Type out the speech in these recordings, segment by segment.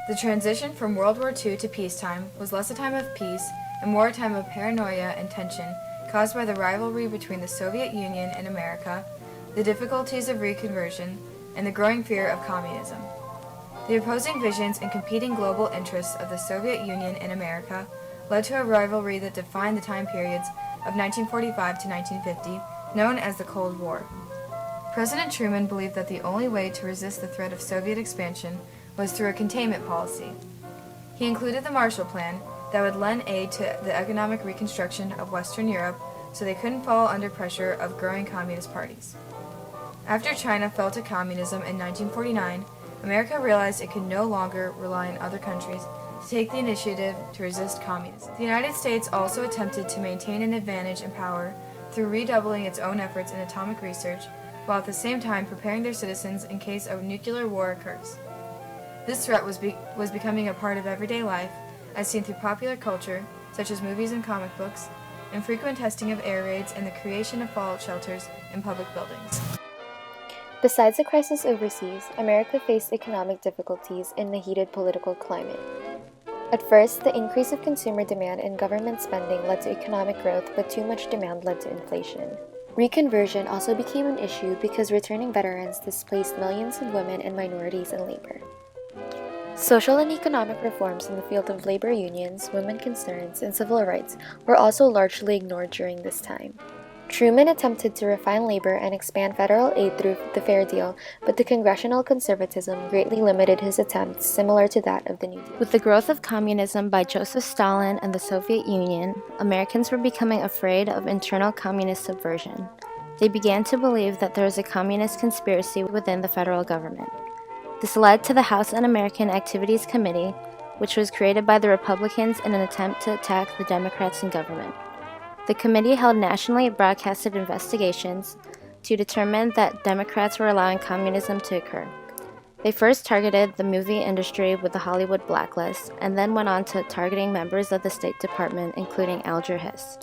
The transition from World War II to peacetime was less a time of peace and more a time of paranoia and tension caused by the rivalry between the Soviet Union and America, the difficulties of reconversion, and the growing fear of communism. The opposing visions and competing global interests of the Soviet Union and America led to a rivalry that defined the time periods of 1945 to 1950, known as the Cold War. President Truman believed that the only way to resist the threat of Soviet expansion was through a containment policy. He included the Marshall Plan that would lend aid to the economic reconstruction of Western Europe so they couldn't fall under pressure of growing communist parties. After China fell to communism in 1949, America realized it could no longer rely on other countries to take the initiative to resist communism. The United States also attempted to maintain an advantage in power through redoubling its own efforts in atomic research, while at the same time preparing their citizens in case a nuclear war occurs. This threat was becoming a part of everyday life, as seen through popular culture, such as movies and comic books, and frequent testing of air raids and the creation of fallout shelters in public buildings. Besides the crisis overseas, America faced economic difficulties in the heated political climate. At first, the increase of consumer demand and government spending led to economic growth, but too much demand led to inflation. Reconversion also became an issue because returning veterans displaced millions of women and minorities in labor. Social and economic reforms in the field of labor unions, women concerns, and civil rights were also largely ignored during this time. Truman attempted to refine labor and expand federal aid through the Fair Deal, but the congressional conservatism greatly limited his attempts, similar to that of the New Deal. With the growth of communism by Joseph Stalin and the Soviet Union, Americans were becoming afraid of internal communist subversion. They began to believe that there was a communist conspiracy within the federal government. This led to the House Un-American Activities Committee, which was created by the Republicans in an attempt to attack the Democrats in government. The committee held nationally broadcasted investigations to determine that Democrats were allowing communism to occur. They first targeted the movie industry with the Hollywood blacklist, and then went on to targeting members of the State Department, including Alger Hiss.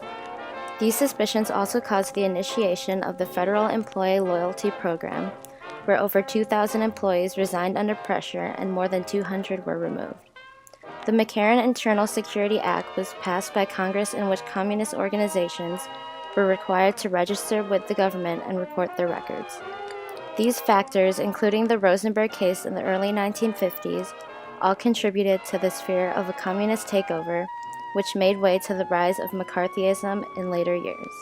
These suspicions also caused the initiation of the Federal Employee Loyalty Program, where over 2,000 employees resigned under pressure and more than 200 were removed. The McCarran Internal Security Act was passed by Congress, in which communist organizations were required to register with the government and report their records. These factors, including the Rosenberg case in the early 1950s, all contributed to this fear of a communist takeover, which made way to the rise of McCarthyism in later years.